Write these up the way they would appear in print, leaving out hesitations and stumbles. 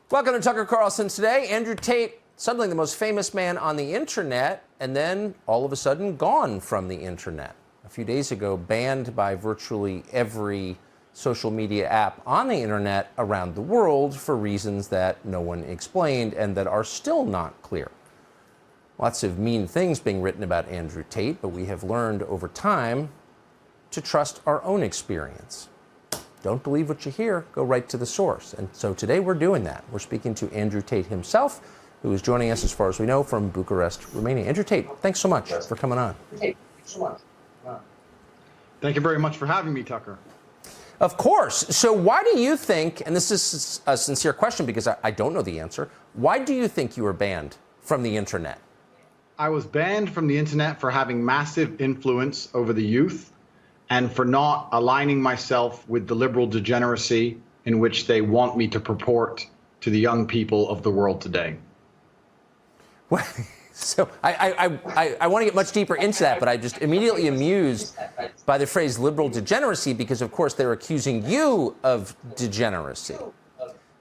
Welcome to Tucker Carlson Today. Andrew Tate, suddenly the most famous man on the internet, and then all of a sudden gone from the internet. A few days ago, banned by virtually every social media app on the internet around the world for reasons that no one explained and that are still not clear. Lots of mean things being written about Andrew Tate, but we have learned over time to trust our own experience. Don't believe what you hear, go right to the source. And so today we're doing that. We're speaking to Andrew Tate himself, who is joining us, as far as we know, from Bucharest, Romania. Andrew Tate, thanks so much for coming on. Thank you very much for having me, Tucker. Of course. So why do you think, and this is a sincere question because I don't know the answer, why do you think you were banned from the internet? I was banned from the internet for having massive influence over the youth and for not aligning myself with the liberal degeneracy in which they want me to purport to the young people of the world today. Well, so I want to get much deeper into that, but I just immediately amused by the phrase liberal degeneracy because, of course, they're accusing you of degeneracy.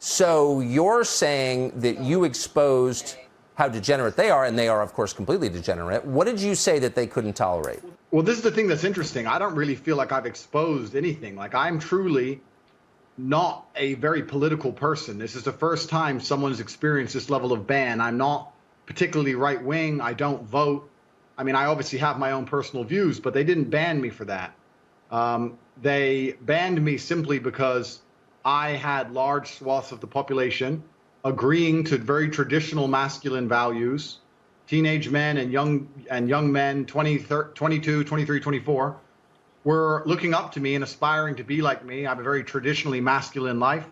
So you're saying that you exposed how degenerate they are, and they are, of course, completely degenerate. What did you say that they couldn't tolerate? Well, this is the thing that's interesting. I don't really feel like I've exposed anything. Like, I'm truly not a very political person. This is the first time someone's experienced this level of ban. I'm not particularly right-wing. I don't vote. I mean, I obviously have my own personal views, but they didn't ban me for that. They banned me simply because I had large swaths of the population agreeing to very traditional masculine values. Teenage men and young men, 22, 23, 24, were looking up to me and aspiring to be like me. I have a very traditionally masculine life.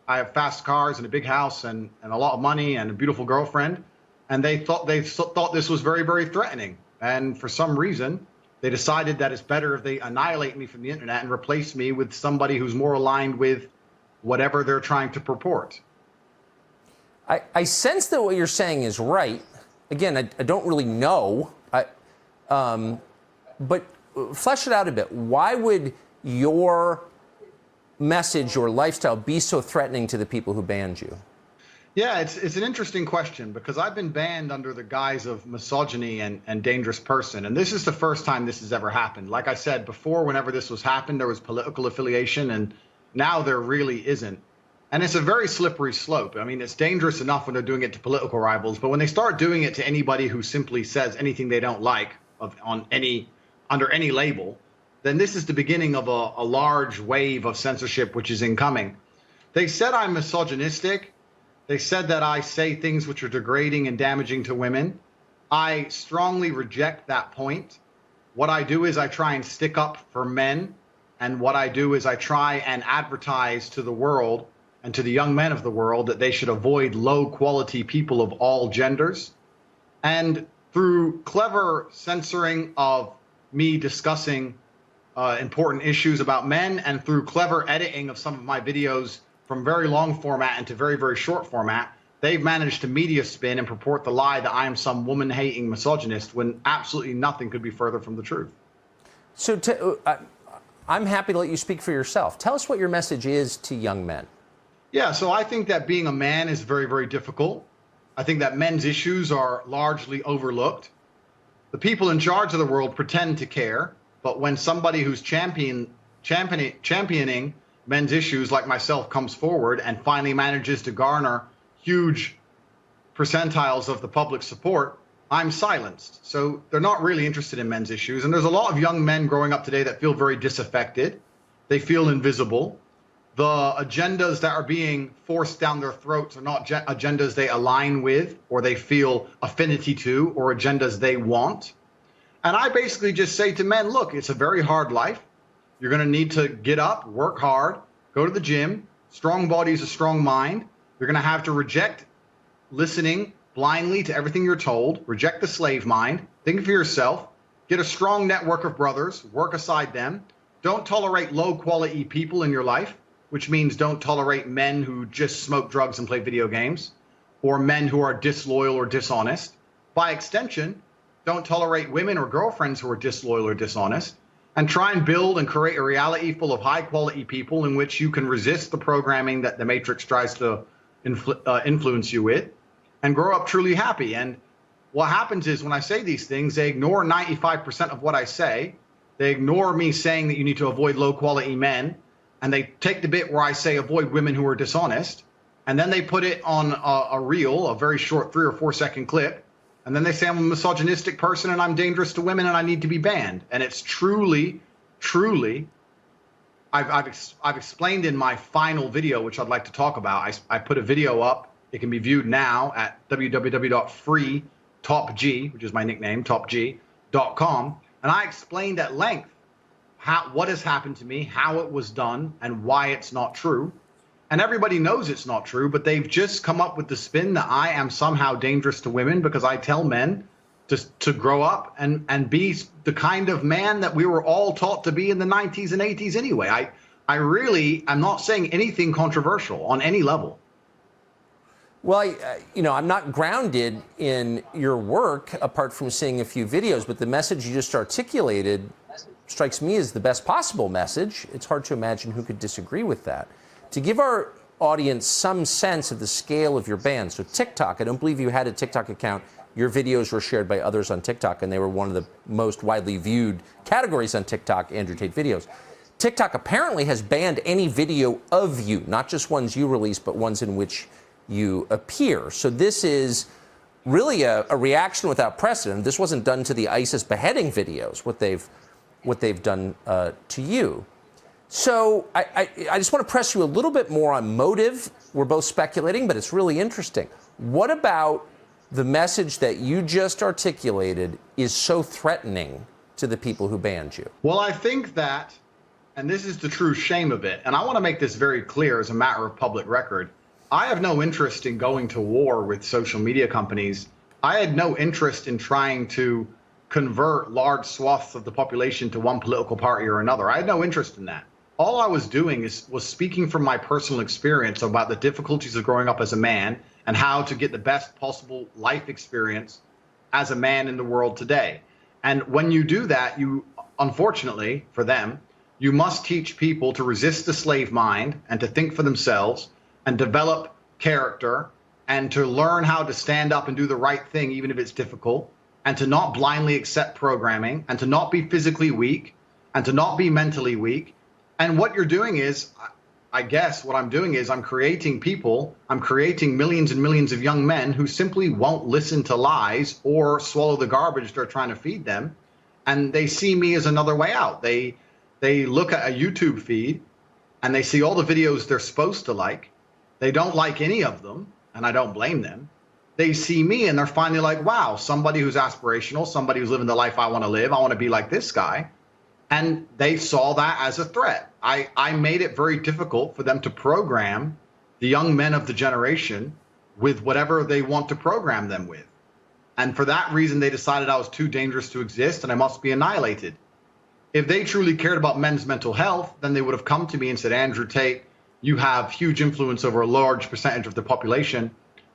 I have fast cars and a big house and a lot of money and a beautiful girlfriend. And they thought this was very, very threatening. And for some reason, they decided that it's better if they annihilate me from the internet and replace me with somebody who's more aligned with whatever they're trying to purport. I sense that what you're saying is right. Again, I don't really know, but flesh it out a bit. Why would your message, your lifestyle, be so threatening to the people who banned you? Yeah, it's an interesting question because I've been banned under the guise of misogyny and dangerous person. And this is the first time this has ever happened. Like I said before, whenever this was happened, there was political affiliation, and now there really isn't. And it's a very slippery slope. I mean, it's dangerous enough when they're doing it to political rivals, but when they start doing it to anybody who simply says anything they don't like under any label, then this is the beginning of a large wave of censorship which is incoming. They said I'm misogynistic. They said that I say things which are degrading and damaging to women. I strongly reject that point. What I do is I try and stick up for men, and what I do is I try and advertise to the world and to the young men of the world that they should avoid low-quality people of all genders. And through clever censoring of me discussing important issues about men, and through clever editing of some of my videos from very long format into very, very short format, they've managed to media spin and purport the lie that I am some woman-hating misogynist when absolutely nothing could be further from the truth. So I'm happy to let you speak for yourself. Tell us what your message is to young men. Yeah, so I think that being a man is very, very difficult. I think that men's issues are largely overlooked. The people in charge of the world pretend to care, but when somebody who's championing men's issues like myself comes forward and finally manages to garner huge percentiles of the public support, I'm silenced. So they're not really interested in men's issues. And there's a lot of young men growing up today that feel very disaffected. They feel invisible. The agendas that are being forced down their throats are not agendas they align with or they feel affinity to or agendas they want. And I basically just say to men, look, it's a very hard life. You're going to need to get up, work hard, go to the gym. Strong body is a strong mind. You're going to have to reject listening blindly to everything you're told, reject the slave mind, think for yourself, get a strong network of brothers, work aside them. Don't tolerate low quality people in your life, which means don't tolerate men who just smoke drugs and play video games, or men who are disloyal or dishonest. By extension, don't tolerate women or girlfriends who are disloyal or dishonest. and try and build and create a reality full of high quality people in which you can resist the programming that the Matrix tries to influence you with, and grow up truly happy. And what happens is when I say these things, they ignore 95% of what I say. They ignore me saying that you need to avoid low quality men. And they take the bit where I say avoid women who are dishonest. And then they put it on a reel, a very short 3 or 4 second clip. And then they say I'm a misogynistic person and I'm dangerous to women and I need to be banned. And it's truly, I've explained in my final video, which I'd like to talk about. I put a video up. It can be viewed now at www.freetopg, which is my nickname, topg.com. And I explained at length what has happened to me, how it was done, and why it's not true. And everybody knows it's not true, but they've just come up with the spin that I am somehow dangerous to women because I tell men to grow up and be the kind of man that we were all taught to be in the 90s and 80s anyway. I really am not saying anything controversial on any level. Well, I'm not grounded in your work apart from seeing a few videos, but the message you just articulated strikes me as the best possible message. It's hard to imagine who could disagree with that. To give our audience some sense of the scale of your ban, so TikTok, I don't believe you had a TikTok account. Your videos were shared by others on TikTok, and they were one of the most widely viewed categories on TikTok, Andrew Tate videos. TikTok apparently has banned any video of you, not just ones you release, but ones in which you appear. So this is really a reaction without precedent. This wasn't done to the ISIS beheading videos, what they've done to you. So I just want to press you a little bit more on motive. We're both speculating, but it's really interesting. What about the message that you just articulated is so threatening to the people who banned you? Well, I think that, and this is the true shame of it, and I want to make this very clear as a matter of public record, I have no interest in going to war with social media companies. I had no interest in trying to convert large swaths of the population to one political party or another. I had no interest in that. All I was doing was speaking from my personal experience about the difficulties of growing up as a man and how to get the best possible life experience as a man in the world today. And when you do that, you, unfortunately for them, you must teach people to resist the slave mind and to think for themselves and develop character and to learn how to stand up and do the right thing, even if it's difficult, and to not blindly accept programming and to not be physically weak and to not be mentally weak. And what you're doing is, I guess what I'm doing is I'm creating millions and millions of young men who simply won't listen to lies or swallow the garbage they're trying to feed them. And they see me as another way out. They look at a YouTube feed and they see all the videos they're supposed to like. They don't like any of them, and I don't blame them. They see me and they're finally like, wow, somebody who's aspirational, somebody who's living the life I want to live. I want to be like this guy. And they saw that as a threat. I made it very difficult for them to program the young men of the generation with whatever they want to program them with. And for that reason, they decided I was too dangerous to exist and I must be annihilated. If they truly cared about men's mental health, then they would have come to me and said, Andrew Tate, you have huge influence over a large percentage of the population.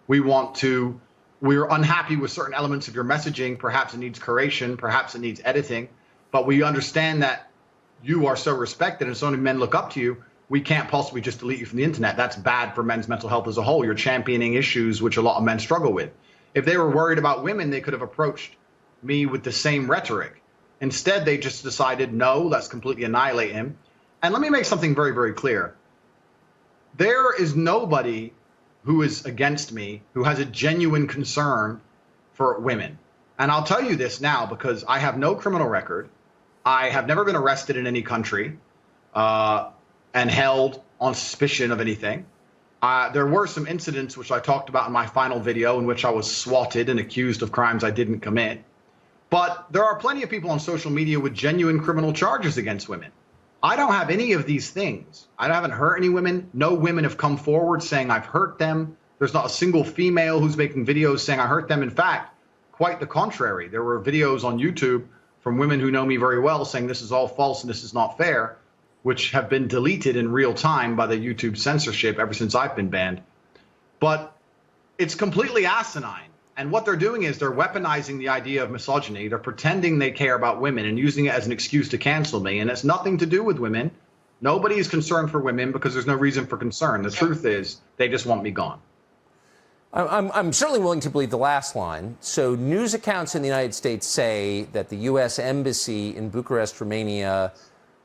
We're unhappy with certain elements of your messaging. Perhaps it needs curation, perhaps it needs editing. But we understand that you are so respected and so many men look up to you, we can't possibly just delete you from the internet. That's bad for men's mental health as a whole. You're championing issues which a lot of men struggle with. If they were worried about women, they could have approached me with the same rhetoric. Instead, they just decided, no, let's completely annihilate him. And let me make something very, very clear. There is nobody who is against me who has a genuine concern for women. And I'll tell you this now because I have no criminal record. I have never been arrested in any country and held on suspicion of anything. There were some incidents which I talked about in my final video in which I was swatted and accused of crimes I didn't commit. But there are plenty of people on social media with genuine criminal charges against women. I don't have any of these things. I haven't hurt any women. No women have come forward saying I've hurt them. There's not a single female who's making videos saying I hurt them. In fact, quite the contrary. There were videos on YouTube from women who know me very well saying this is all false and this is not fair, which have been deleted in real time by the YouTube censorship ever since I've been banned. But it's completely asinine. And what they're doing is they're weaponizing the idea of misogyny. They're pretending they care about women and using it as an excuse to cancel me. And it's nothing to do with women. Nobody is concerned for women because there's no reason for concern. The truth is they just want me gone. I'm certainly willing to believe the last line. So news accounts in the United States say that the U.S. Embassy in Bucharest, Romania,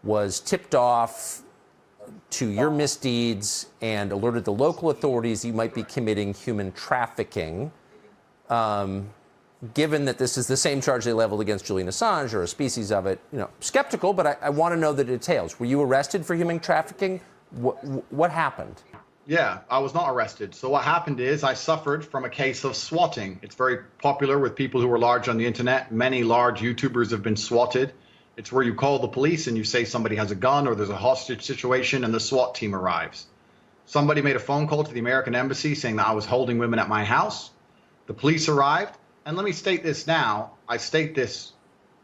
was tipped off to your misdeeds and alerted the local authorities you might be committing human trafficking. Given that this is the same charge they leveled against Julian Assange, or a species of it, skeptical, but I want to know the details. Were you arrested for human trafficking? What happened? Yeah, I was not arrested. So what happened is I suffered from a case of swatting. It's very popular with people who are large on the internet. Many large YouTubers have been swatted. It's where you call the police and you say somebody has a gun or there's a hostage situation and the SWAT team arrives. Somebody made a phone call to the American embassy saying that I was holding women at my house. The police arrived. And let me state this now. I state this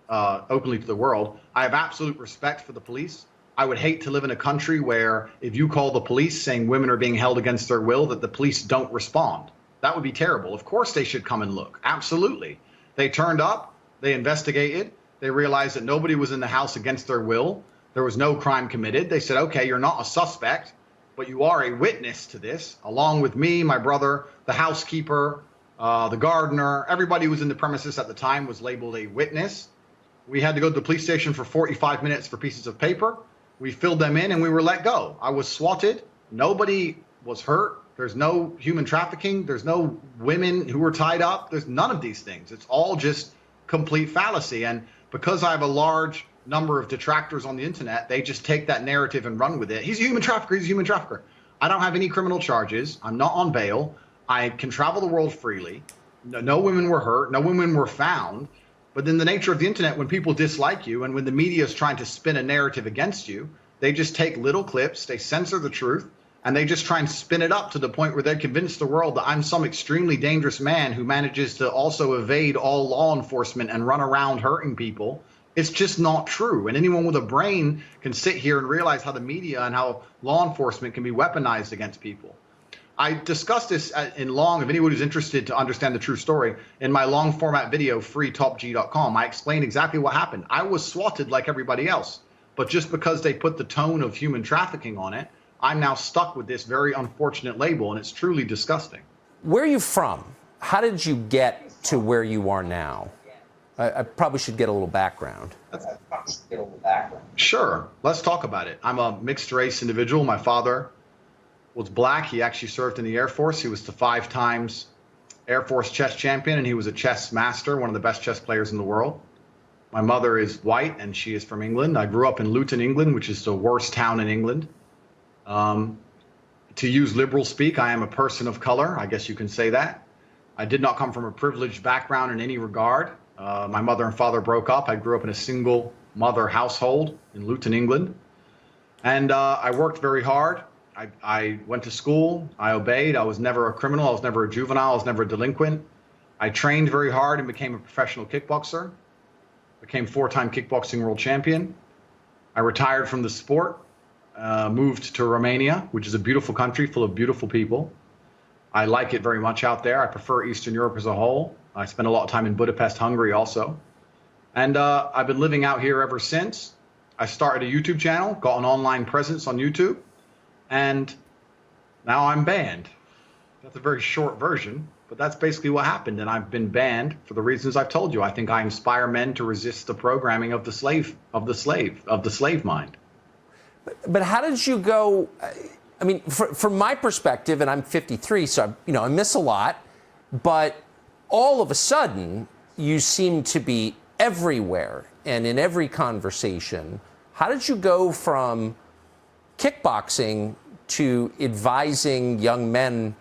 openly to the world. I have absolute respect for the police. I would hate to live in a country where if you call the police saying women are being held against their will, that the police don't respond. That would be terrible. Of course they should come and look. Absolutely. They turned up. They investigated. They realized that nobody was in the house against their will. There was no crime committed. They said, okay, you're not a suspect, but you are a witness to this, along with me, my brother, the housekeeper, the gardener. Everybody who was in the premises at the time was labeled a witness. We had to go to the police station for 45 minutes for pieces of paper. We filled them in and we were let go. I was swatted. Nobody was hurt. There's no human trafficking. There's no women who were tied up. There's none of these things. It's all just complete fallacy. And because I have a large number of detractors on the internet, they just take that narrative and run with it. He's a human trafficker. He's a human trafficker. I don't have any criminal charges. I'm not on bail. I can travel the world freely. No women were hurt. No women were found. But in the nature of the internet, when people dislike you and when the media is trying to spin a narrative against you, they just take little clips, they censor the truth, and they just try and spin it up to the point where they convince the world that I'm some extremely dangerous man who manages to also evade all law enforcement and run around hurting people. It's just not true. And anyone with a brain can sit here and realize how the media and how law enforcement can be weaponized against people. I discussed this in long, if anyone who's interested to understand the true story, in my long format video, freetopg.com. I explain exactly what happened. I was swatted like everybody else, but just because they put the tone of human trafficking on it, I'm now stuck with this very unfortunate label, and it's truly disgusting. Where are you from? How did you get to where you are now? I probably should get a little background. Sure, let's talk about it. I'm a mixed race individual. My father was black. He actually served in the Air Force. He was the 5 times Air Force chess champion, and he was a chess master, one of the best chess players in the world. My mother is white, and she is from England. I grew up in Luton, England, which is the worst town in England. To use liberal speak, I am a person of color. I guess you can say that. I did not come from a privileged background in any regard. My mother and father broke up. I grew up in a single mother household in Luton, England. And I worked very hard. I went to school. I obeyed. I was never a criminal. I was never a juvenile. I was never a delinquent. I trained very hard and became a professional kickboxer. Became 4-time kickboxing world champion. I retired from the sport, moved to Romania, which is a beautiful country full of beautiful people. I like it very much out there. I prefer Eastern Europe as a whole. I spent a lot of time in Budapest, Hungary also. And I've been living out here ever since. I started a YouTube channel, got an online presence on YouTube, and now I'm banned. That's a very short version, but that's basically what happened. And I've been banned for the reasons I've told you. I think I inspire men to resist the programming of the slave mind. But how did you go? I mean, from my perspective, and I'm 53, so I miss a lot. But all of a sudden, you seem to be everywhere and in every conversation. How did you go from kickboxing to advising young men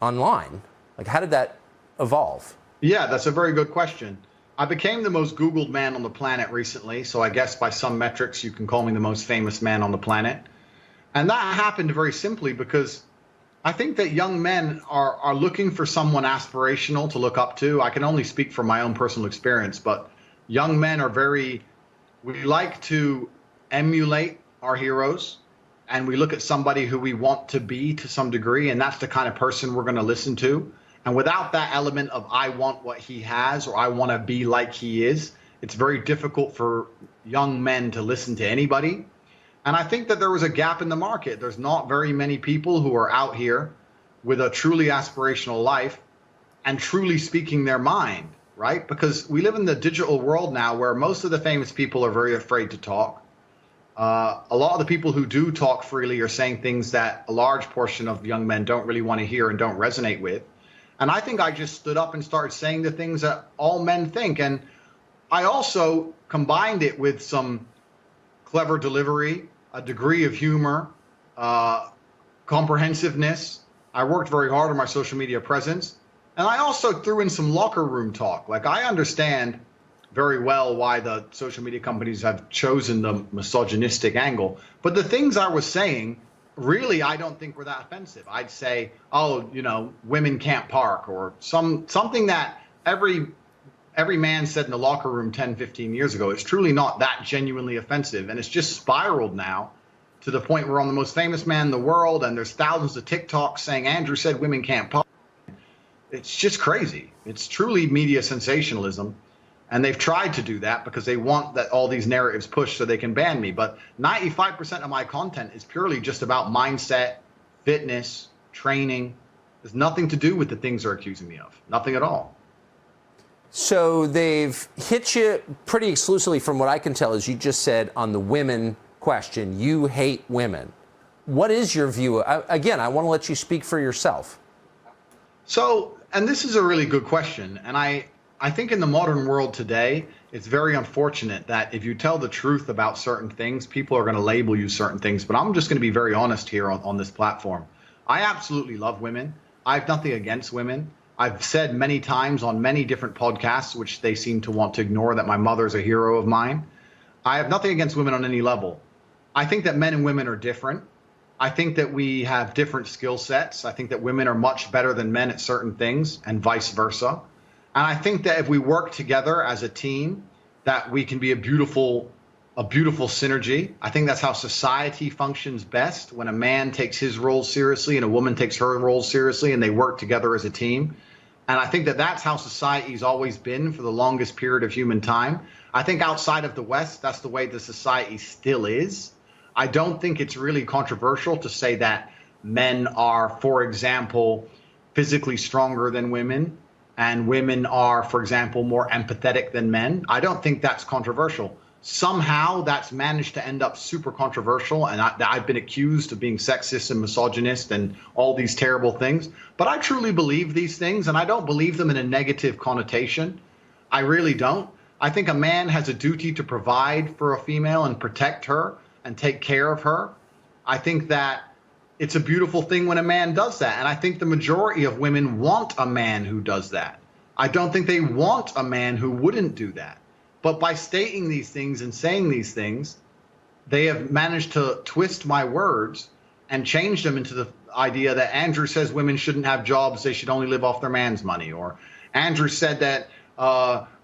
online? Like, how did that evolve? Yeah, that's a very good question. I became the most Googled man on the planet recently, so I guess by some metrics you can call me the most famous man on the planet. And that happened very simply because I think that young men are looking for someone aspirational to look up to. I can only speak from my own personal experience, but young men are we like to emulate our heroes, and we look at somebody who we want to be to some degree, and that's the kind of person we're going to listen to. And without that element of I want what he has or I want to be like he is, it's very difficult for young men to listen to anybody. And I think that there was a gap in the market. There's not very many people who are out here with a truly aspirational life and truly speaking their mind, right? Because we live in the digital world now where most of the famous people are very afraid to talk. A lot of the people who do talk freely are saying things that a large portion of young men don't really want to hear and don't resonate with. And I think I just stood up and started saying the things that all men think. And I also combined it with some clever delivery, a degree of humor, comprehensiveness. I worked very hard on my social media presence. And I also threw in some locker room talk. Like, I understand very well why the social media companies have chosen the misogynistic angle. But the things I was saying, really, I don't think were that offensive. I'd say, oh, you know, women can't park, or something that every man said in the locker room 10, 15 years ago. It's truly not that genuinely offensive. And it's just spiraled now to the point where I'm the most famous man in the world, and there's thousands of TikToks saying Andrew said women can't park. It's just crazy. It's truly media sensationalism. And they've tried to do that because they want that all these narratives pushed so they can ban me. But 95% of my content is purely just about mindset, fitness, training. There's nothing to do with the things they're accusing me of. Nothing at all. So they've hit you pretty exclusively, from what I can tell, as you just said, on the women question. You hate women. What is your view? Again, I want to let you speak for yourself. So, and this is a really good question. And I think in the modern world today, it's very unfortunate that if you tell the truth about certain things, people are going to label you certain things. But I'm just going to be very honest here on this platform. I absolutely love women. I have nothing against women. I've said many times on many different podcasts, which they seem to want to ignore, that my mother's a hero of mine. I have nothing against women on any level. I think that men and women are different. I think that we have different skill sets. I think that women are much better than men at certain things, and vice versa. And I think that if we work together as a team, that we can be a beautiful synergy. I think that's how society functions best, when a man takes his role seriously and a woman takes her role seriously, and they work together as a team. And I think that that's how society's always been for the longest period of human time. I think outside of the West, that's the way the society still is. I don't think it's really controversial to say that men are, for example, physically stronger than women, and women are, for example, more empathetic than men. I don't think that's controversial. Somehow that's managed to end up super controversial, and I've been accused of being sexist and misogynist and all these terrible things. But I truly believe these things, and I don't believe them in a negative connotation. I really don't. I think a man has a duty to provide for a female and protect her and take care of her. I think that it's a beautiful thing when a man does that. And I think the majority of women want a man who does that. I don't think they want a man who wouldn't do that. But by stating these things and saying these things, they have managed to twist my words and change them into the idea that Andrew says women shouldn't have jobs, they should only live off their man's money. Or Andrew said that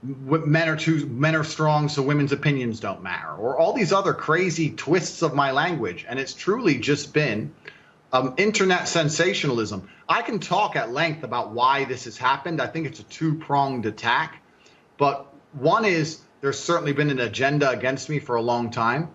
men are strong, so women's opinions don't matter. Or all these other crazy twists of my language. And it's truly just been internet sensationalism. I can talk at length about why this has happened. I think it's a two-pronged attack. But one is, there's certainly been an agenda against me for a long time.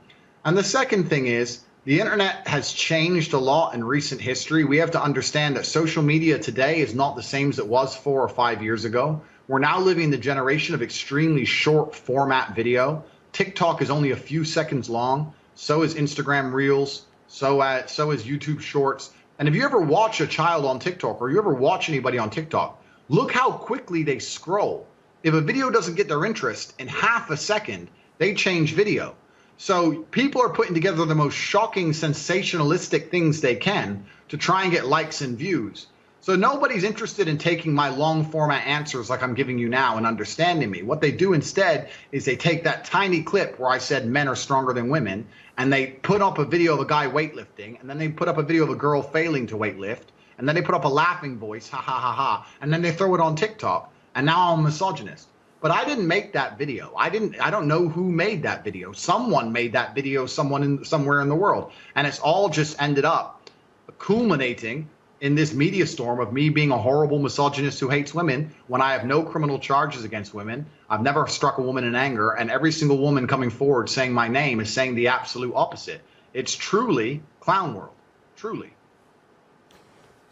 And the second thing is, the internet has changed a lot in recent history. We have to understand that social media today is not the same as it was 4 or 5 years ago. We're now living in the generation of extremely short format video. TikTok is only a few seconds long. So is Instagram Reels. So is YouTube Shorts. And if you ever watch a child on TikTok, or you ever watch anybody on TikTok, look how quickly they scroll. If a video doesn't get their interest, in half a second, they change video. So people are putting together the most shocking, sensationalistic things they can to try and get likes and views. So nobody's interested in taking my long format answers like I'm giving you now and understanding me. What they do instead is they take that tiny clip where I said men are stronger than women, and they put up a video of a guy weightlifting, and then they put up a video of a girl failing to weightlift, and then they put up a laughing voice, ha ha ha ha, and then they throw it on TikTok, and now I'm a misogynist. But I didn't make that video. I don't know who made that video. Someone made that video, somewhere in the world. And it's all just ended up culminating in this media storm of me being a horrible misogynist who hates women, when I have no criminal charges against women. I've never struck a woman in anger, and every single woman coming forward saying my name is saying the absolute opposite. It's truly clown world, truly.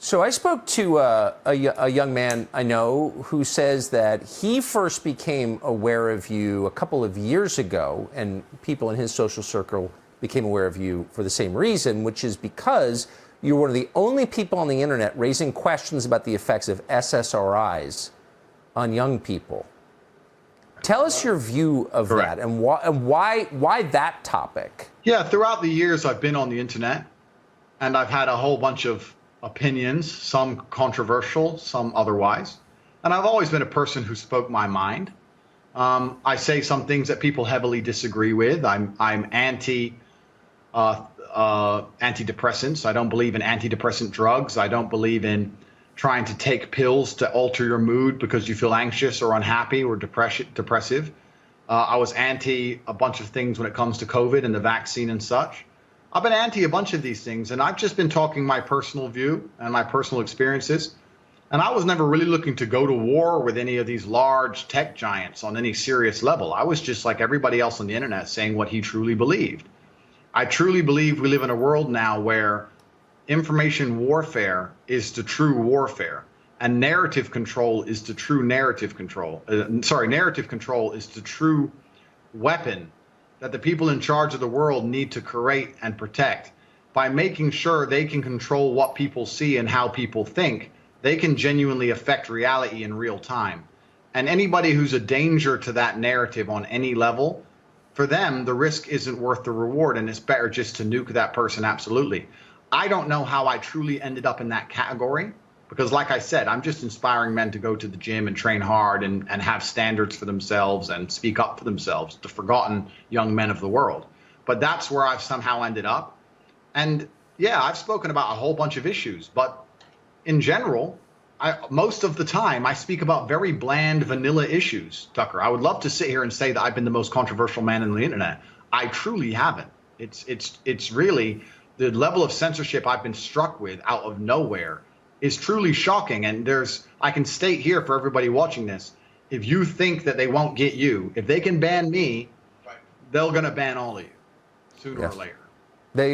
So I spoke to a young man I know who says that he first became aware of you a couple of years ago, and people in his social circle became aware of you for the same reason, which is because you're one of the only people on the internet raising questions about the effects of SSRIs on young people. Tell us your view of Correct. that, and why that topic? Yeah, throughout the years I've been on the internet, and I've had a whole bunch of opinions, some controversial, some otherwise. And I've always been a person who spoke my mind. I say some things that people heavily disagree with. I'm antidepressants. I don't believe in antidepressant drugs. I don't believe in trying to take pills to alter your mood because you feel anxious or unhappy or depressive. I was anti a bunch of things when it comes to COVID and the vaccine and such. I've been anti a bunch of these things, and I've just been talking my personal view and my personal experiences. And I was never really looking to go to war with any of these large tech giants on any serious level. I was just like everybody else on the internet saying what he truly believed. I truly believe we live in a world now where information warfare is the true warfare, and narrative control is the true narrative control. Narrative control is the true weapon that the people in charge of the world need to create and protect. By making sure they can control what people see and how people think, they can genuinely affect reality in real time. And anybody who's a danger to that narrative on any level, for them, the risk isn't worth the reward, and it's better just to nuke that person, absolutely. I don't know how I truly ended up in that category, because like I said, I'm just inspiring men to go to the gym and train hard and have standards for themselves and speak up for themselves, the forgotten young men of the world. But that's where I've somehow ended up. And yeah, I've spoken about a whole bunch of issues, but in general, most of the time I speak about very bland, vanilla issues, Tucker. I would love to sit here and say that I've been the most controversial man on the internet. I truly haven't. It's really the level of censorship I've been struck with out of nowhere is truly shocking. And I can state here for everybody watching this, if you think that they won't get you, if they can ban me, they're going to ban all of you sooner or later.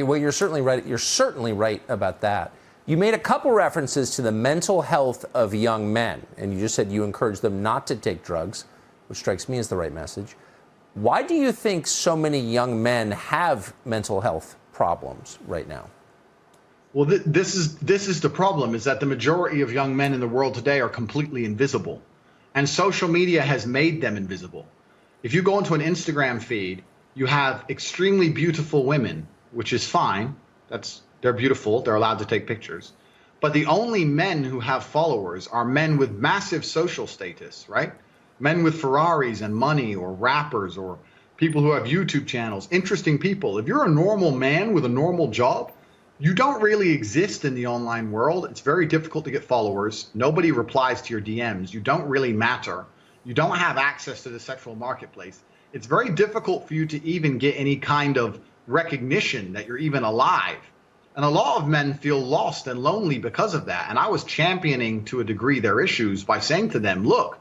Well, you're certainly right. You're certainly right about that. You made a couple references to the mental health of young men, and you just said you encourage them not to take drugs, which strikes me as the right message. Why do you think so many young men have mental health problems right now? Well, this is the problem, is that the majority of young men in the world today are completely invisible. And social media has made them invisible. If you go into an Instagram feed, you have extremely beautiful women, which is fine. They're beautiful. They're allowed to take pictures. But the only men who have followers are men with massive social status, right? Men with Ferraris and money, or rappers, or people who have YouTube channels, interesting people. If you're a normal man with a normal job, you don't really exist in the online world. It's very difficult to get followers. Nobody replies to your DMs. You don't really matter. You don't have access to the sexual marketplace. It's very difficult for you to even get any kind of recognition that you're even alive. And a lot of men feel lost and lonely because of that. And I was championing to a degree their issues by saying to them, look,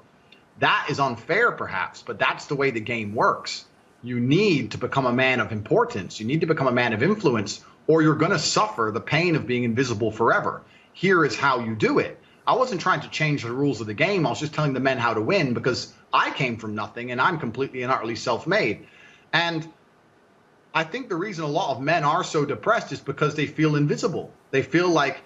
that is unfair perhaps, but that's the way the game works. You need to become a man of importance. You need to become a man of influence, or you're going to suffer the pain of being invisible forever. Here is how you do it. I wasn't trying to change the rules of the game. I was just telling the men how to win, because I came from nothing and I'm completely and utterly self-made. And I think the reason a lot of men are so depressed is because they feel invisible. They feel like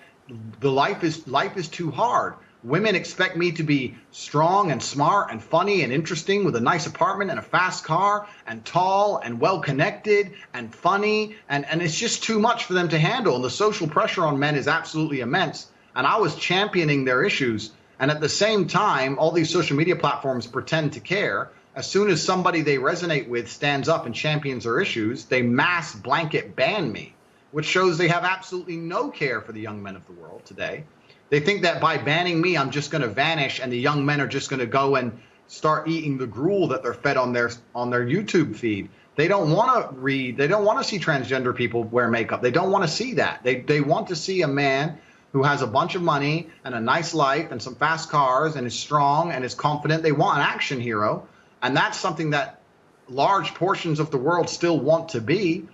the life is too hard. Women expect me to be strong and smart and funny and interesting with a nice apartment and a fast car and tall and well-connected and funny. And it's just too much for them to handle. And the social pressure on men is absolutely immense. And I was championing their issues. And at the same time, all these social media platforms pretend to care. As soon as somebody they resonate with stands up and champions their issues, they mass blanket ban me, which shows they have absolutely no care for the young men of the world today. They think that by banning me, I'm just going to vanish and the young men are just going to go and start eating the gruel that they're fed on their YouTube feed. They don't want to read. They don't want to see transgender people wear makeup. They don't want to see that. They want to see a man who has a bunch of money and a nice life and some fast cars and is strong and is confident. They want an action hero. And that's something that large portions of the world still want to be.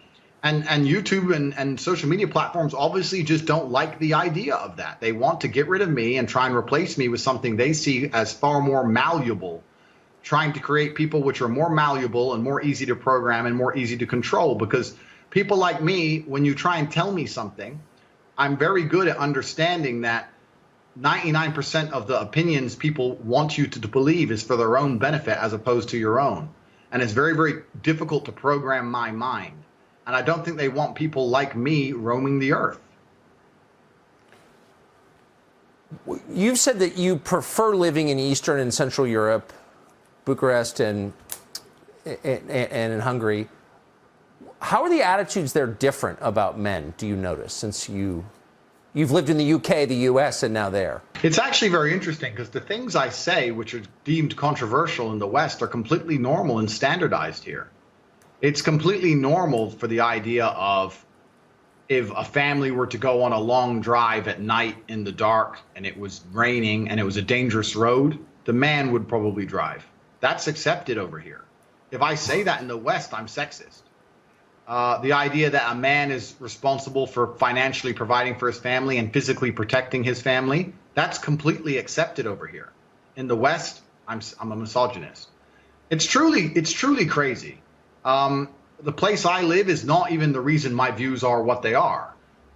And YouTube and social media platforms obviously just don't like the idea of that. They want to get rid of me and try and replace me with something they see as far more malleable, trying to create people which are more malleable and more easy to program and more easy to control. Because people like me, when you try and tell me something, I'm very good at understanding that 99% of the opinions people want you to believe is for their own benefit as opposed to your own. And it's very, very difficult to program my mind. And I don't think they want people like me roaming the earth. You've said that you prefer living in Eastern and Central Europe, Bucharest and in Hungary. How are the attitudes there different about men, do you notice, since you've lived in the UK, the US, and now there? It's actually very interesting because the things I say, which are deemed controversial in the West, are completely normal and standardized here. It's completely normal for the idea of if a family were to go on a long drive at night in the dark and it was raining and it was a dangerous road, the man would probably drive. That's accepted over here. If I say that in the West, I'm sexist. The idea that a man is responsible for financially providing for his family and physically protecting his family, that's completely accepted over here. In the West, I'm a misogynist. It's truly crazy. The place I live is not even the reason my views are what they are.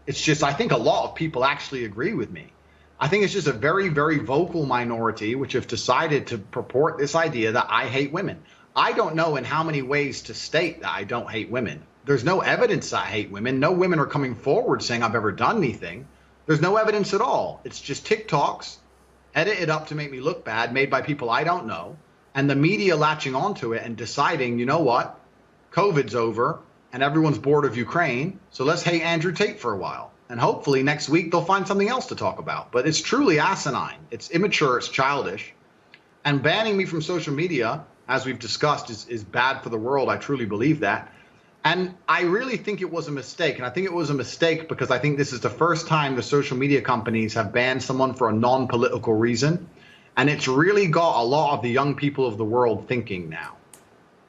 It's just, I think a lot of people actually agree with me. I think it's just a very, very vocal minority which have decided to purport this idea that I hate women. I don't know in how many ways to state that I don't hate women. There's no evidence I hate women. No women are coming forward saying I've ever done anything. There's no evidence at all. It's just TikToks edited up to make me look bad, made by people I don't know, and the media latching onto it and deciding, you know what, COVID's over and everyone's bored of Ukraine, so let's hate Andrew Tate for a while. And hopefully next week they'll find something else to talk about. But it's truly asinine. It's immature. It's childish. And banning me from social media, as we've discussed, is bad for the world. I truly believe that. And I really think it was a mistake. And I think it was a mistake because I think this is the first time the social media companies have banned someone for a non-political reason. And it's really got a lot of the young people of the world thinking now.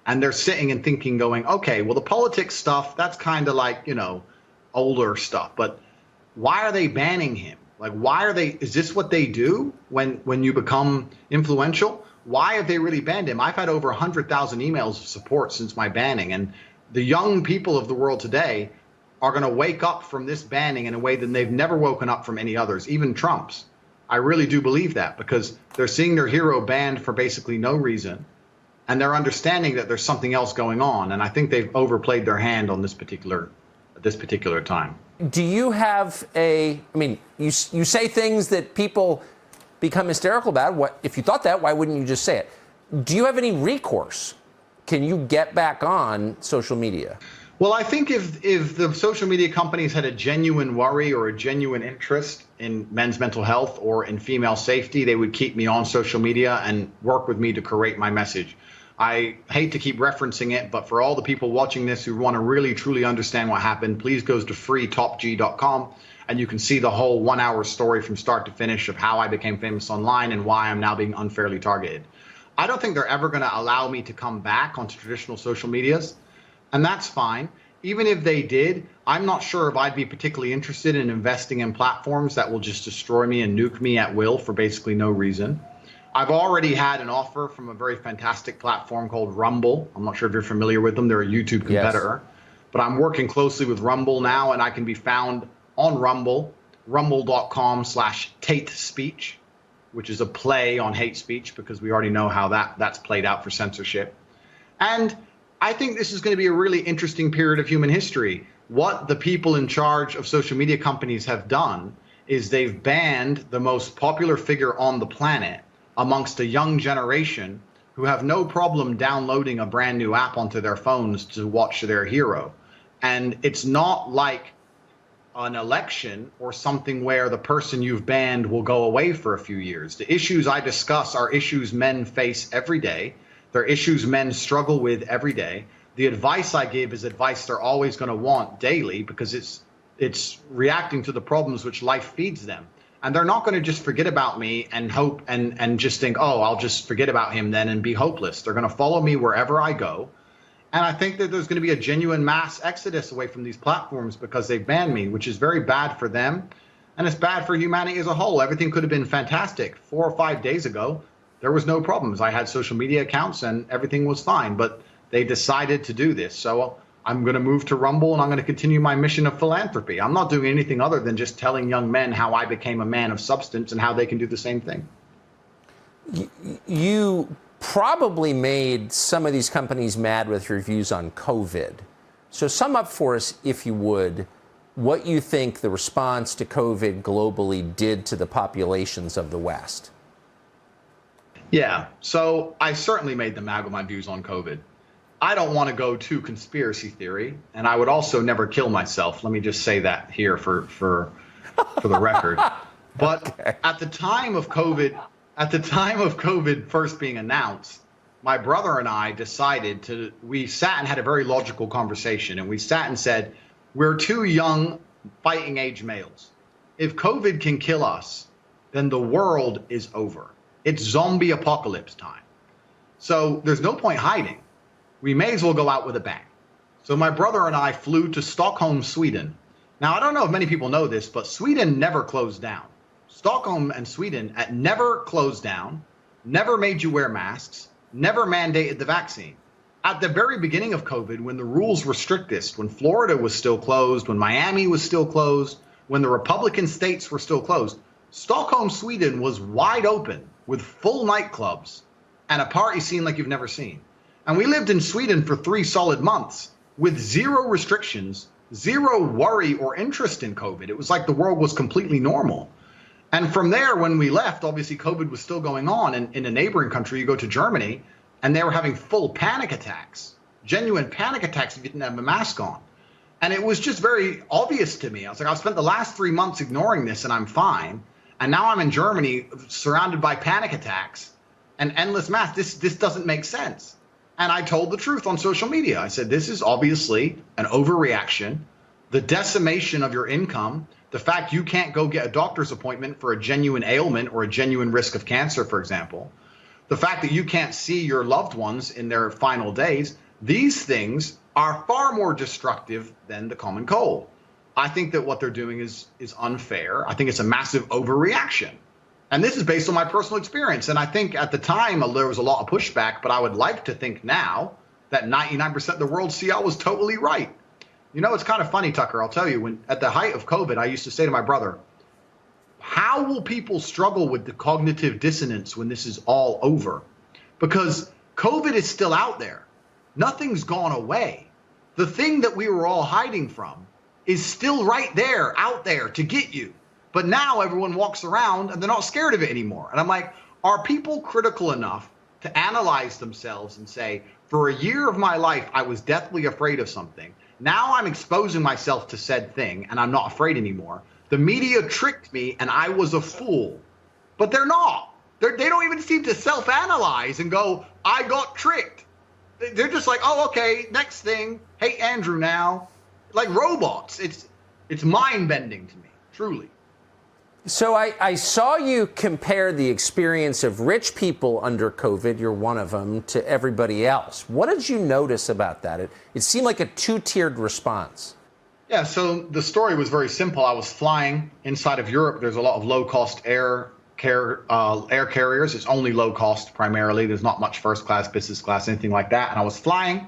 And they're sitting and thinking, going, okay, well, the politics stuff, that's kind of like, you know, older stuff. But why are they banning him? Like, why are they, is this what they do when you become influential? Why have they really banned him? I've had over 100,000 emails of support since my banning. And the young people of the world today are going to wake up from this banning in a way that they've never woken up from any others, even Trump's. I really do believe that because they're seeing their hero banned for basically no reason. And they're understanding that there's something else going on. And I think they've overplayed their hand on this particular time. Do you have I mean, you say things that people become hysterical about. What, if you thought that, why wouldn't you just say it? Do you have any recourse? Can you get back on social media? Well, I think if the social media companies had a genuine worry or a genuine interest in men's mental health or in female safety, they would keep me on social media and work with me to correct my message. I hate to keep referencing it, but for all the people watching this who want to really, truly understand what happened, please go to freetopg.com and you can see the whole 1 hour story from start to finish of how I became famous online and why I'm now being unfairly targeted. I don't think they're ever going to allow me to come back onto traditional social medias, and that's fine. Even if they did, I'm not sure if I'd be particularly interested in investing in platforms that will just destroy me and nuke me at will for basically no reason. I've already had an offer from a very fantastic platform called Rumble. I'm not sure if you're familiar with them. They're a YouTube competitor. Yes. But I'm working closely with Rumble now, and I can be found on Rumble, rumble.com/Tate Speech, which is a play on hate speech because we already know how that's played out for censorship. And I think this is going to be a really interesting period of human history. What the people in charge of social media companies have done is they've banned the most popular figure on the planet amongst a young generation who have no problem downloading a brand new app onto their phones to watch their hero. And it's not like an election or something where the person you've banned will go away for a few years. The issues I discuss are issues men face every day. They're issues men struggle with every day. The advice I give is advice they're always going to want daily because it's reacting to the problems which life feeds them. And they're not going to just forget about me and hope and just think, oh, I'll just forget about him then and be hopeless. They're going to follow me wherever I go. And I think that there's going to be a genuine mass exodus away from these platforms because they've banned me, which is very bad for them. And it's bad for humanity as a whole. Everything could have been fantastic 4 or 5 days ago. There was no problems. I had social media accounts and everything was fine, but they decided to do this. So I'm going to move to Rumble and I'm going to continue my mission of philanthropy. I'm not doing anything other than just telling young men how I became a man of substance and how they can do the same thing. You probably made some of these companies mad with your views on COVID. So sum up for us, if you would, what you think the response to COVID globally did to the populations of the West. Yeah, so I certainly made them mad with my views on COVID. I don't want to go to conspiracy theory, and I would also never kill myself. Let me just say that here for the record. But okay. At the time of COVID first being announced, my brother and I decided we sat and had a very logical conversation, and we sat and said, we're two young fighting age males. If COVID can kill us, then the world is over. It's zombie apocalypse time. So there's no point hiding. We may as well go out with a bang. So my brother and I flew to Stockholm, Sweden. Now, I don't know if many people know this, but Sweden never closed down. Stockholm and Sweden never closed down, never made you wear masks, never mandated the vaccine. At the very beginning of COVID, when the rules were strictest, when Florida was still closed, when Miami was still closed, when the Republican states were still closed, Stockholm, Sweden was wide open with full nightclubs and a party scene like you've never seen. And we lived in Sweden for 3 solid months with zero restrictions, zero worry or interest in COVID. It was like the world was completely normal. And from there, when we left, obviously COVID was still going on. And in a neighboring country, you go to Germany, and they were having full panic attacks, genuine panic attacks if you didn't have a mask on. And it was just very obvious to me. I was like, I've spent the last 3 months ignoring this and I'm fine. And now I'm in Germany surrounded by panic attacks and endless masks. This doesn't make sense. And I told the truth on social media. I said, this is obviously an overreaction, the decimation of your income, the fact you can't go get a doctor's appointment for a genuine ailment or a genuine risk of cancer, for example, the fact that you can't see your loved ones in their final days. These things are far more destructive than the common cold. I think that what they're doing is unfair. I think it's a massive overreaction. And this is based on my personal experience. And I think at the time there was a lot of pushback, but I would like to think now that 99% of the world see I was totally right. You know, it's kind of funny, Tucker. I'll tell you, when at the height of COVID, I used to say to my brother, how will people struggle with the cognitive dissonance when this is all over? Because COVID is still out there. Nothing's gone away. The thing that we were all hiding from is still right there, out there to get you. But now everyone walks around and they're not scared of it anymore. And I'm like, are people critical enough to analyze themselves and say, for a year of my life, I was deathly afraid of something. Now I'm exposing myself to said thing and I'm not afraid anymore. The media tricked me and I was a fool. But they're not. They don't even seem to self-analyze and go, I got tricked. They're just like, oh, okay, next thing. Hey, Andrew now. Like robots. It's mind-bending to me, truly. So I saw you compare the experience of rich people under COVID, you're one of them, to everybody else. What did you notice about that? It seemed like a two-tiered response. Yeah, so the story was very simple. I was flying inside of Europe. There's a lot of low-cost air carriers. It's only low-cost primarily. There's not much first class, business class, anything like that. And I was flying,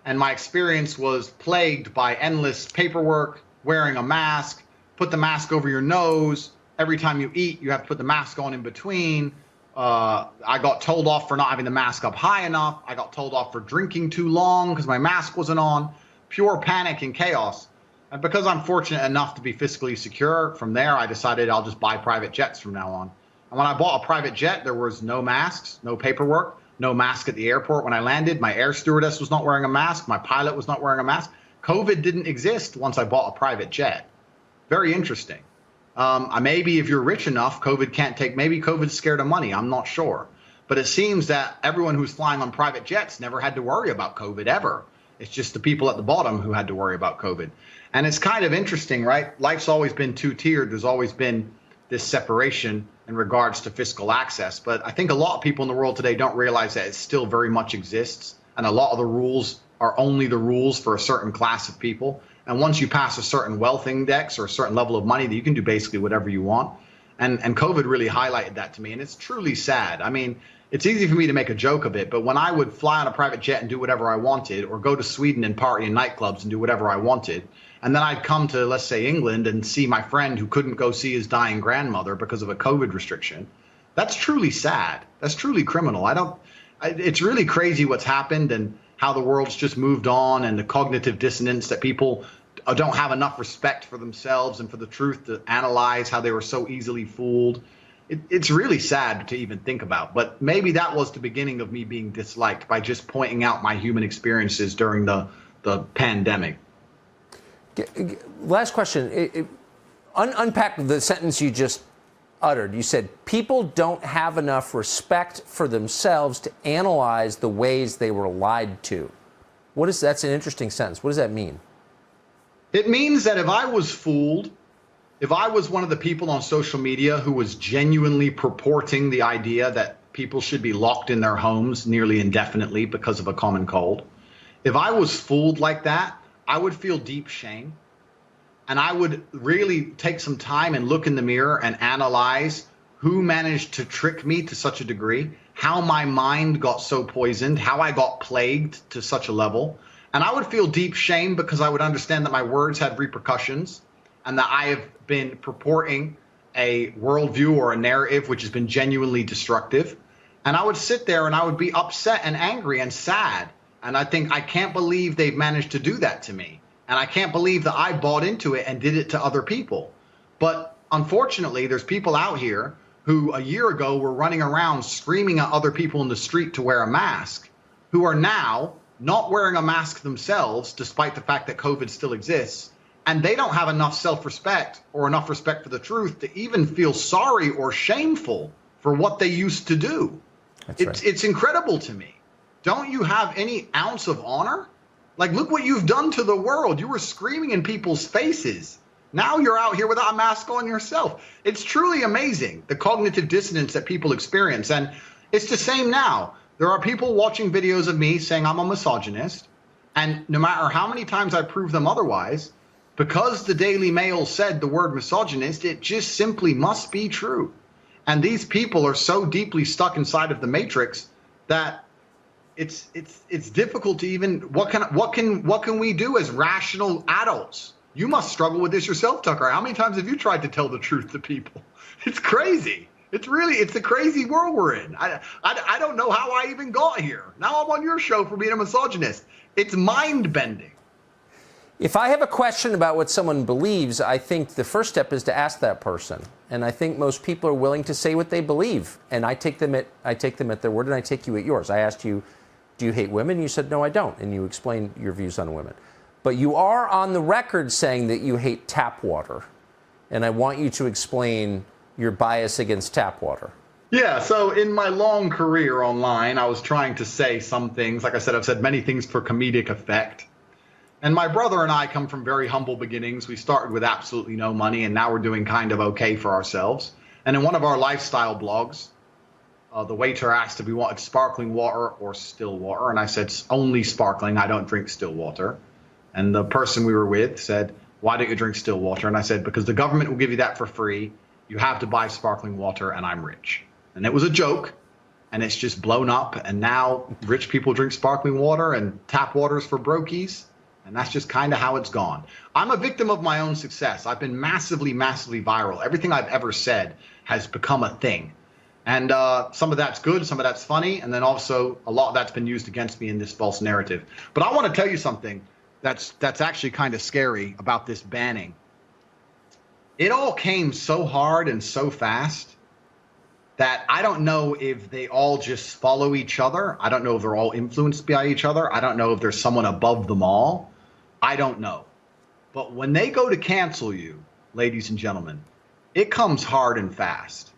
and my experience was plagued by endless paperwork, wearing a mask, put the mask over your nose. Every time you eat, you have to put the mask on in between. I got told off for not having the mask up high enough. I got told off for drinking too long because my mask wasn't on. Pure panic and chaos. And because I'm fortunate enough to be fiscally secure, from there I decided I'll just buy private jets from now on. And when I bought a private jet, there was no masks, no paperwork, no mask at the airport when I landed. My air stewardess was not wearing a mask. My pilot was not wearing a mask. COVID didn't exist once I bought a private jet. Very interesting. Maybe if you're rich enough, COVID can't take, maybe COVID's scared of money. I'm not sure. But it seems that everyone who's flying on private jets never had to worry about COVID ever. It's just the people at the bottom who had to worry about COVID. And it's kind of interesting, right? Life's always been two-tiered. There's always been this separation in regards to fiscal access. But I think a lot of people in the world today don't realize that it still very much exists. And a lot of the rules are only the rules for a certain class of people. And once you pass a certain wealth index or a certain level of money, that you can do basically whatever you want. And COVID really highlighted that to me. And it's truly sad. I mean, it's easy for me to make a joke of it, but when I would fly on a private jet and do whatever I wanted, or go to Sweden and party in nightclubs and do whatever I wanted, and then I'd come to, let's say, England and see my friend who couldn't go see his dying grandmother because of a COVID restriction, that's truly sad. That's truly criminal. It's really crazy what's happened and how the world's just moved on, and the cognitive dissonance that people don't have enough respect for themselves and for the truth to analyze how they were so easily fooled. It's really sad to even think about, but maybe that was the beginning of me being disliked, by just pointing out my human experiences during the pandemic. Last question. Unpack the sentence you just uttered. You said people don't have enough respect for themselves to analyze the ways they were lied to. That's an interesting sentence. What does that mean? It means that if I was fooled, if I was one of the people on social media who was genuinely purporting the idea that people should be locked in their homes nearly indefinitely because of a common cold, if I was fooled like that, I would feel deep shame. And I would really take some time and look in the mirror and analyze who managed to trick me to such a degree, how my mind got so poisoned, how I got plagued to such a level. And I would feel deep shame, because I would understand that my words had repercussions, and that I have been purporting a worldview or a narrative which has been genuinely destructive. And I would sit there and I would be upset and angry and sad. And I think, I can't believe they've managed to do that to me. And I can't believe that I bought into it and did it to other people. But unfortunately, there's people out here who a year ago were running around screaming at other people in the street to wear a mask, who are now not wearing a mask themselves, despite the fact that COVID still exists. And they don't have enough self-respect or enough respect for the truth to even feel sorry or shameful for what they used to do. It's incredible to me. Don't you have any ounce of honor? Like, look what you've done to the world. You were screaming in people's faces. Now you're out here without a mask on yourself. It's truly amazing, the cognitive dissonance that people experience. And it's the same now. There are people watching videos of me saying I'm a misogynist. And no matter how many times I prove them otherwise, because the Daily Mail said the word misogynist, it just simply must be true. And these people are so deeply stuck inside of the matrix that it's difficult to even, what can we do as rational adults? You must struggle with this yourself, Tucker. How many times have you tried to tell the truth to people? It's crazy. It's a crazy world we're in. I don't know how I even got here. Now I'm on your show for being a misogynist. It's mind-bending. If I have a question about what someone believes, I think the first step is to ask that person. And I think most people are willing to say what they believe. And I take them at their word, and I take you at yours. I asked you, do you hate women? You said, no, I don't. And you explained your views on women. But you are on the record saying that you hate tap water. And I want you to explain your bias against tap water. Yeah, so in my long career online, I was trying to say some things. Like I said, I've said many things for comedic effect. And my brother and I come from very humble beginnings. We started with absolutely no money, and now we're doing kind of okay for ourselves. And in one of our lifestyle blogs, the waiter asked if we wanted sparkling water or still water. And I said, only sparkling. I don't drink still water. And the person we were with said, why don't you drink still water? And I said, because the government will give you that for free. You have to buy sparkling water, and I'm rich. And it was a joke, and it's just blown up. And now rich people drink sparkling water, and tap water's for brokies. And that's just kind of how it's gone. I'm a victim of my own success. I've been massively, massively viral. Everything I've ever said has become a thing. And some of that's good, some of that's funny, and then also a lot of that's been used against me in this false narrative. But I want to tell you something that's actually kind of scary about this banning. It all came so hard and so fast that I don't know if they all just follow each other. I don't know if they're all influenced by each other. I don't know if there's someone above them all. I don't know. But when they go to cancel you, ladies and gentlemen, it comes hard and fast.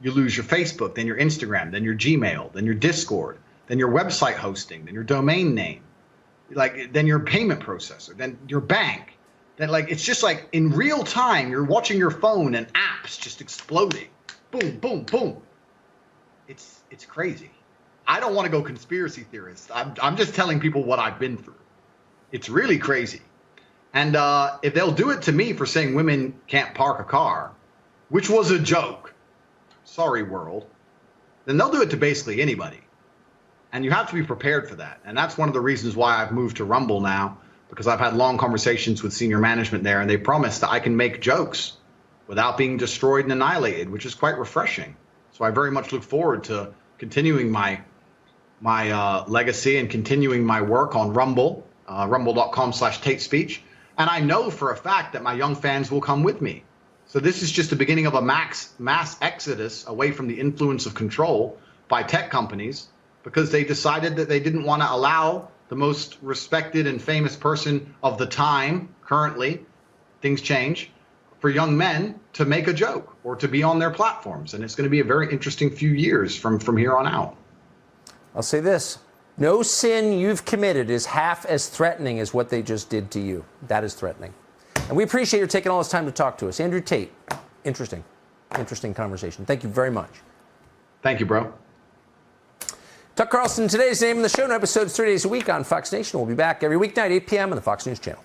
You lose your Facebook, then your Instagram, then your Gmail, then your Discord, then your website hosting, then your domain name, then your payment processor, then your bank. Then it's just like in real time, you're watching your phone and apps just exploding. Boom, boom, boom. It's crazy. I don't want to go conspiracy theorist. I'm just telling people what I've been through. It's really crazy. And if they'll do it to me for saying women can't park a car, which was a joke, sorry world, then they'll do it to basically anybody. And you have to be prepared for that. And that's one of the reasons why I've moved to Rumble now, because I've had long conversations with senior management there, and they promise that I can make jokes without being destroyed and annihilated, which is quite refreshing. So I very much look forward to continuing my legacy and continuing my work on Rumble, rumble.com/Tate Speech. And I know for a fact that my young fans will come with me. So this is just the beginning of a mass exodus away from the influence of control by tech companies, because they decided that they didn't want to allow the most respected and famous person of the time, currently, things change, for young men to make a joke or to be on their platforms. And it's going to be a very interesting few years from here on out. I'll say this. No sin you've committed is half as threatening as what they just did to you. That is threatening. And we appreciate you taking all this time to talk to us. Andrew Tate, interesting conversation. Thank you very much. Thank you, bro. Tuck Carlson, today's name in the show. New episodes 3 days a week on Fox Nation. We'll be back every weeknight, 8 p.m. on the Fox News Channel.